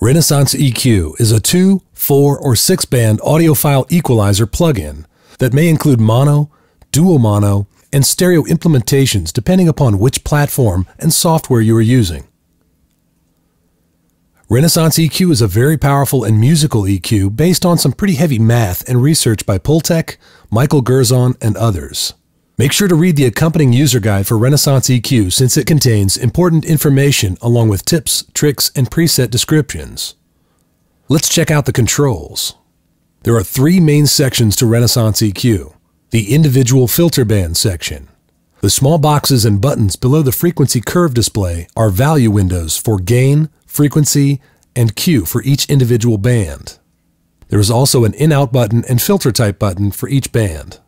Renaissance EQ is a 2, 4, or 6-band audiophile equalizer plugin that may include mono, dual mono, and stereo implementations depending upon which platform and software you are using. Renaissance EQ is a very powerful and musical EQ based on some pretty heavy math and research by Pultec, Michael Gerzon, and others. Make sure to read the accompanying user guide for Renaissance EQ since it contains important information along with tips, tricks, and preset descriptions. Let's check out the controls. There are 3 main sections to Renaissance EQ. The individual filter band section. The small boxes and buttons below the frequency curve display are value windows for gain, frequency, and Q for each individual band. There is also an in-out button and filter type button for each band.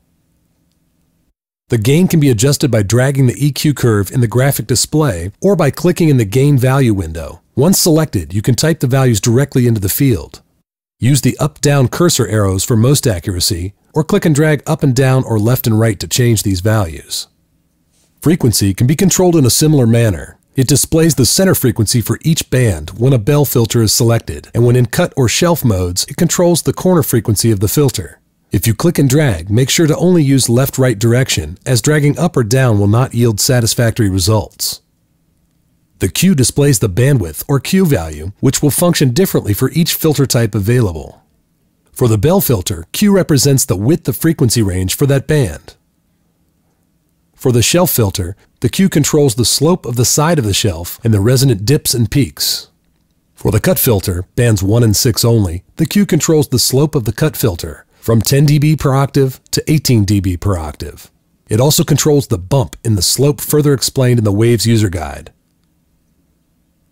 The gain can be adjusted by dragging the EQ curve in the graphic display or by clicking in the gain value window. Once selected, you can type the values directly into the field. Use the up-down cursor arrows for most accuracy, or click and drag up and down or left and right to change these values. Frequency can be controlled in a similar manner. It displays the center frequency for each band when a bell filter is selected, and when in cut or shelf modes, it controls the corner frequency of the filter. If you click and drag, make sure to only use left-right direction, as dragging up or down will not yield satisfactory results. The Q displays the bandwidth or Q value, which will function differently for each filter type available. For the bell filter, Q represents the width of frequency range for that band. For the shelf filter, the Q controls the slope of the side of the shelf and the resonant dips and peaks. For the cut filter, bands 1 and 6 only, the Q controls the slope of the cut filter, from 10 dB per octave to 18 dB per octave. It also controls the bump in the slope further explained in the Waves user guide.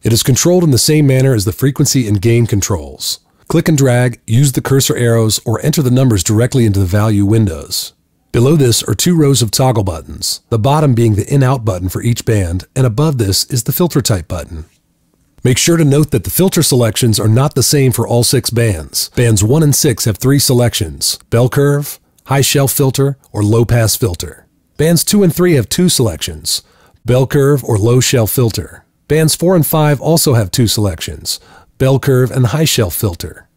It is controlled in the same manner as the frequency and gain controls. Click and drag, use the cursor arrows, or enter the numbers directly into the value windows. Below this are 2 rows of toggle buttons, the bottom being the in-out button for each band, and above this is the filter type button. Make sure to note that the filter selections are not the same for all 6 bands. Bands 1 and 6 have 3 selections: bell curve, high shelf filter, or low pass filter. Bands 2 and 3 have 2 selections: bell curve or low shelf filter. Bands 4 and 5 also have 2 selections: bell curve and high shelf filter.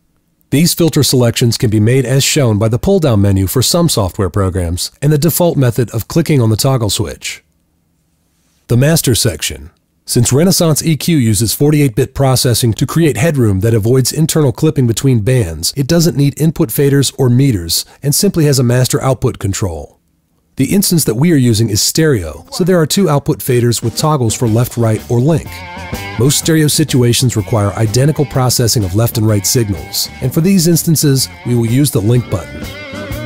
These filter selections can be made as shown by the pull-down menu for some software programs and the default method of clicking on the toggle switch. The master section. Since Renaissance EQ uses 48-bit processing to create headroom that avoids internal clipping between bands, it doesn't need input faders or meters and simply has a master output control. The instance that we are using is stereo, so there are 2 output faders with toggles for left, right, or link. Most stereo situations require identical processing of left and right signals, and for these instances, we will use the link button.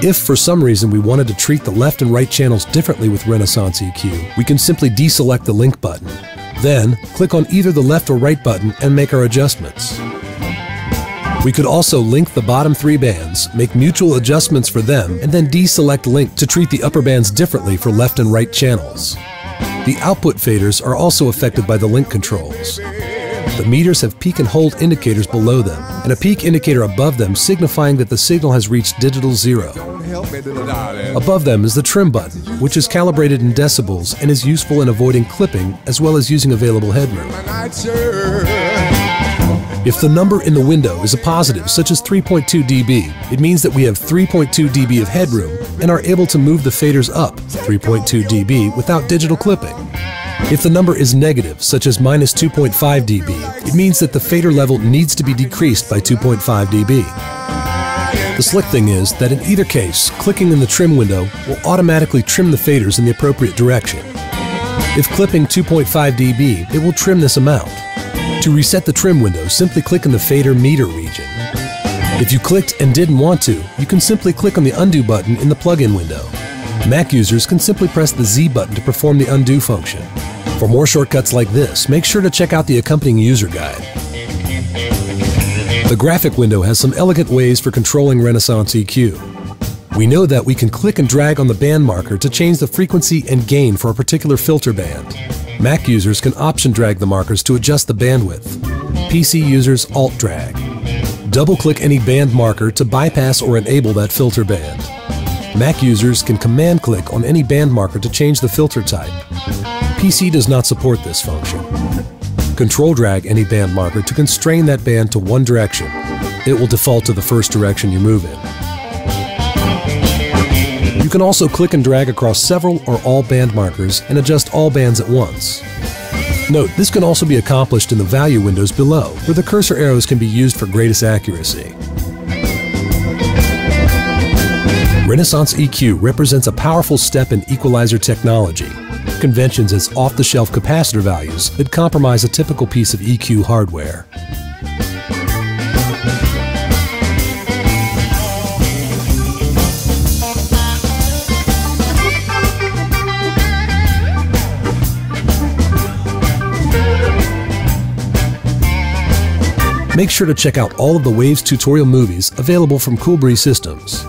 If for some reason we wanted to treat the left and right channels differently with Renaissance EQ, we can simply deselect the link button. Then, click on either the left or right button and make our adjustments. We could also link the bottom 3 bands, make mutual adjustments for them, and then deselect link to treat the upper bands differently for left and right channels. The output faders are also affected by the link controls. The meters have peak and hold indicators below them, and a peak indicator above them signifying that the signal has reached digital 0. Above them is the trim button, which is calibrated in decibels and is useful in avoiding clipping as well as using available headroom. If the number in the window is a positive, such as 3.2 dB, it means that we have 3.2 dB of headroom and are able to move the faders up 3.2 dB without digital clipping. If the number is negative, such as minus 2.5 dB, it means that the fader level needs to be decreased by 2.5 dB. The slick thing is that in either case, clicking in the trim window will automatically trim the faders in the appropriate direction. If clipping 2.5 dB, it will trim this amount. To reset the trim window, simply click in the fader meter region. If you clicked and didn't want to, you can simply click on the undo button in the plugin window. Mac users can simply press the Z button to perform the undo function. For more shortcuts like this, make sure to check out the accompanying user guide. The graphic window has some elegant ways for controlling Renaissance EQ. We know that we can click and drag on the band marker to change the frequency and gain for a particular filter band. Mac users can option drag the markers to adjust the bandwidth. PC users alt drag. Double-click any band marker to bypass or enable that filter band. Mac users can command click on any band marker to change the filter type. PC does not support this function. Control drag any band marker to constrain that band to one direction. It will default to the first direction you move in. You can also click and drag across several or all band markers and adjust all bands at once. Note, this can also be accomplished in the value windows below, where the cursor arrows can be used for greatest accuracy. Renaissance EQ represents a powerful step in equalizer technology. Conventions as off-the-shelf capacitor values that compromise a typical piece of EQ hardware. Make sure to check out all of the Waves tutorial movies available from Cool Breeze Systems.